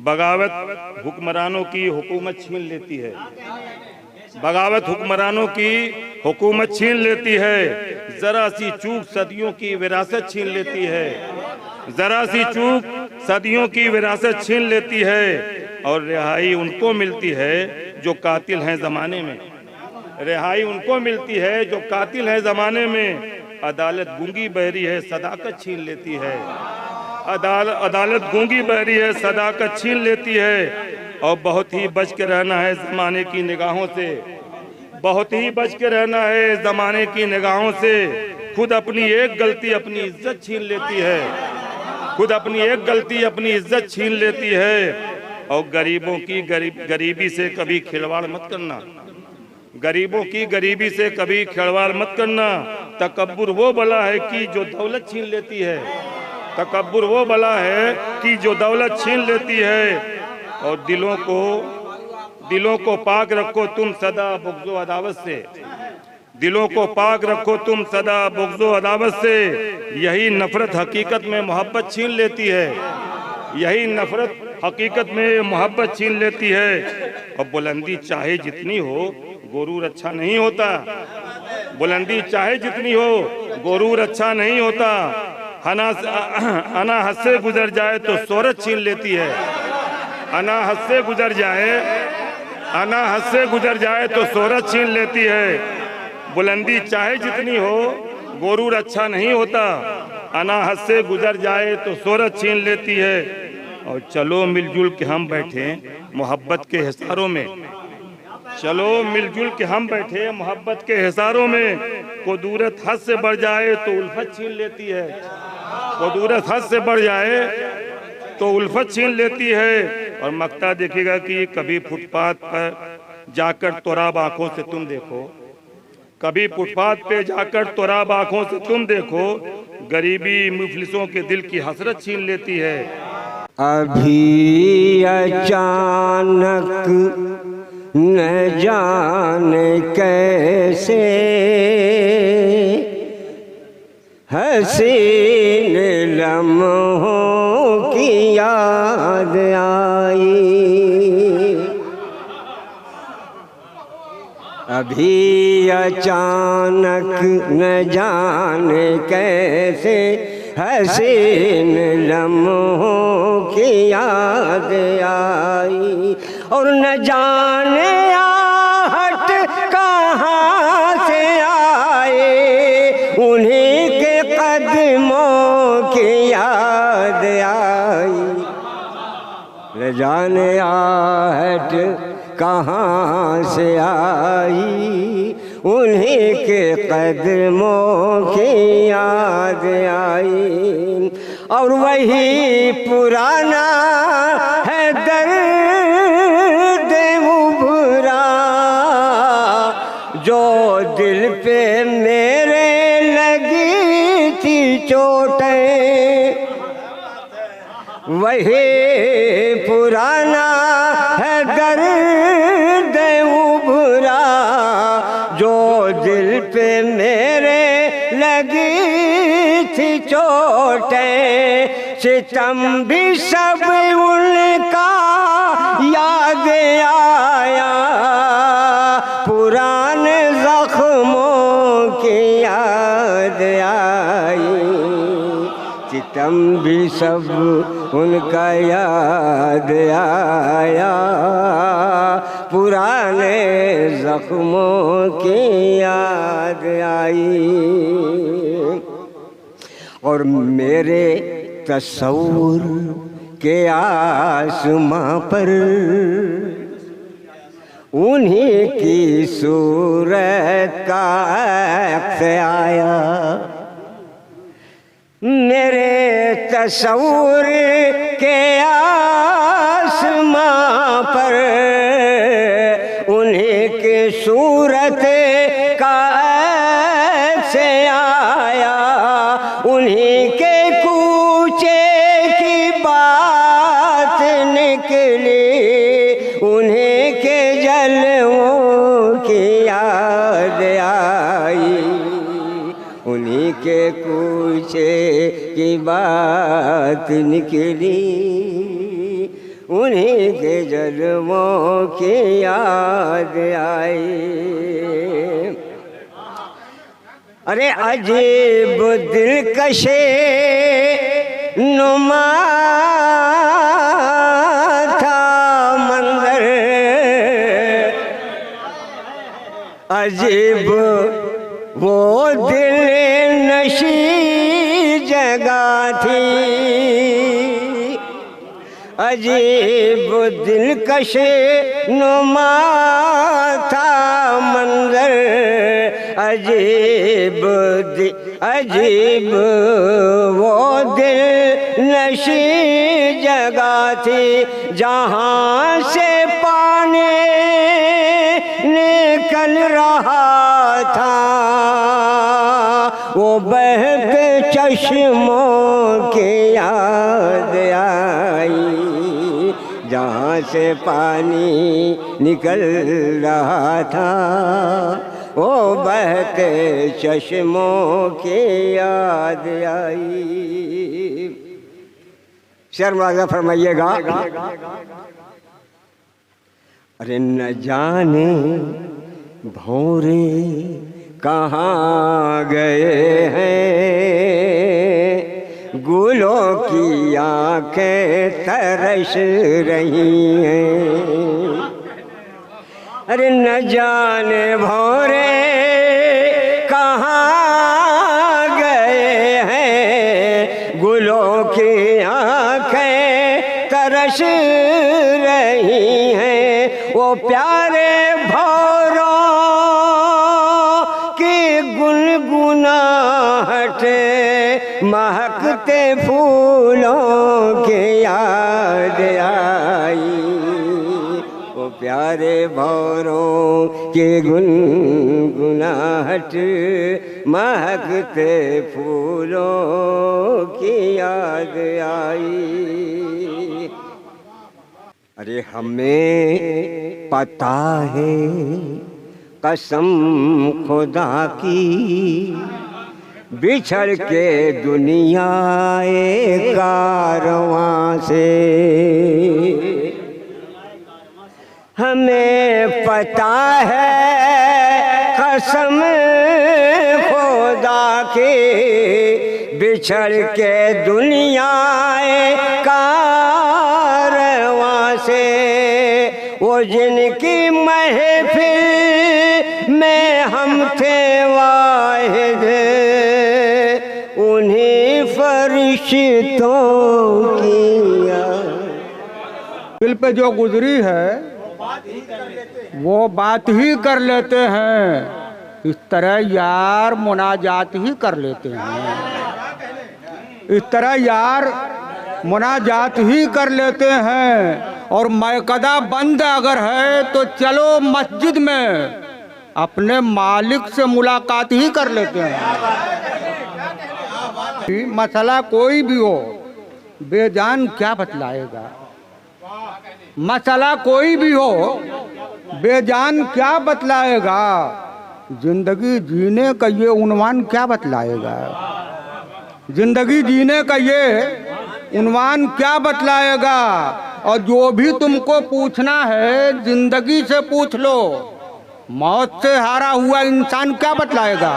बगावत हुक्मरानों की हुकूमत छीन लेती है। बगावत हुक्मरानों की हुकूमत छीन लेती है। जरा सी चूक सदियों की विरासत छीन लेती है। जरा सी चूक सदियों की विरासत छीन लेती है। और रिहाई उनको मिलती है जो कातिल हैं ज़माने में। रिहाई उनको मिलती है जो कातिल हैं ज़माने में। अदालत गूंगी बहरी है, सदाकत छीन लेती है। अदालत गूंगी बहरी है, सदाकत छीन लेती है। और बहुत ही बच के रहना है ज़माने की निगाहों से। बहुत ही बच के रहना है ज़माने की निगाहों से। खुद अपनी एक गलती अपनी इज्जत छीन लेती है। खुद अपनी एक गलती अपनी इज्जत छीन लेती है। और गरीबों की गरीबी से कभी खिलवाड़ मत करना। गरीबों की गरीबी से कभी खिलवाड़ मत करना। तकब्बुर वो बला है कि जो दौलत छीन लेती है। तकब्बुर वो बला है कि जो दौलत छीन लेती है। और दिलों को पाक रखो तुम सदा बुग़्ज़ो अदावत से। दिलों को पाक रखो तुम सदा बुग़्ज़ो अदावत से। यही नफरत हकीकत में मोहब्बत छीन लेती है। यही नफरत हकीकत में मोहब्बत छीन लेती है। और बुलंदी चाहे जितनी हो गुरूर अच्छा नहीं होता। बुलंदी चाहे जितनी हो गुरूर अच्छा नहीं होता। अना हद से गुजर जाए तो शोहरत छीन लेती है। अना हद से गुजर जाए तो शोहरत छीन लेती है। बुलंदी चाहे जितनी हो गुरूर अच्छा नहीं होता। अना हद से गुजर जाए तो शोहरत छीन लेती है। और चलो मिलजुल के हम बैठे मोहब्बत के हिसारों में। चलो मिलजुल के हम बैठे मोहब्बत के हिसारों में। कुदूरत हद से बढ़ जाए तो उल्फत छीन लेती है। कुदूरत हद से बढ़ जाए तो उल्फत छीन लेती है। और मक्ता देखिएगा कि कभी फुटपाथ पर जाकर तोराब आंखों से तुम देखो। कभी फुटपाथ पे जाकर तोराब आंखों से तुम देखो। गरीबी मुफलिसों के दिल की हसरत छीन लेती है। अभी अचानक न जाने कैसे हसीन लम्हों की याद आई। अभी अचानक न जाने कैसे हसीन लम्हों की याद आई। और न जाने आहट कहाँ से आए उन्हीं के कदमों की याद आई। न जाने आहट कहाँ से आई उन्हीं के कदमों की याद आई। और वही पुराना है दर्द उभरा जो दिल पे मेरे लगी थी चोटें। वही पुराना है दर्द उभरा जो दिल पे मेरे लगी थी चोटें। सितम भी सब उनका याद आया। पुराने जख्मों की याद आई। सितम भी सब उनका याद आया। पुराने जख्मों की याद आई। और मेरे तस्वुर के आसमां पर उन्हीं की सूरत का अक्स आया। मेरे तस्वुर के आसमां पर उन्हीं की सूरत का अक्स आया। उन्हीं के कूचे की बात निकली। उन्हीं के जलवों की याद आई। उन्हीं के कूचे की बात निकली। उन्हीं के जन्मों की याद आई। अरे अजीब दिलकशे नुमा था मंजर, अजीब वो दिल नशी जगह थी, अजीब दिलकश नुमा था मंजर, अजीब वो दिल नशी जगह थी, जहाँ से पानी निकल रहा था वो बहते चश्मों की याद आई। जहाँ से पानी निकल रहा था वो बहते चश्मों की याद आई। शेर मुलाज़ा फरमाइएगा। अरे न जाने भौरे कहाँ गए हैं, गुलों की आंखें तरस रही हैं। अरे न जाने भौरे कहाँ गए हैं, गुलों की आंखें तरस रही हैं। वो प्यारे भौरों गुनगुनाहट महकते फूलों के याद आई। वो प्यारे भौरों के गुनगुनाहट महकते फूलों की याद आई। अरे हमें पता है कसम खुदा की, बिछड़ के दुनिया एक कारवां से, हमें पता है कसम खुदा की, बिछड़ के दुनिया एक कारवां से, वो जिनकी महफिल में हम थे वाहिद, उन्हीं फरिश्तों की दिल पे जो गुजरी है वो बात ही कर लेते हैं। इस तरह यार मुनाजात ही कर लेते हैं, इस तरह यार मुनाजात ही कर लेते हैं। और मैकदा बंद अगर है तो चलो मस्जिद में अपने मालिक से मुलाकात ही कर लेते हैं। मसला कोई भी हो बेजान क्या बतलाएगा, मसला कोई भी हो बेजान क्या बतलाएगा, जिंदगी जीने का ये उन्वान क्या बतलाएगा, जिंदगी जीने का ये उन्वान क्या बतलाएगा। और जो भी तुमको पूछना है जिंदगी से पूछ लो, मौत से हारा हुआ इंसान क्या बतलाएगा।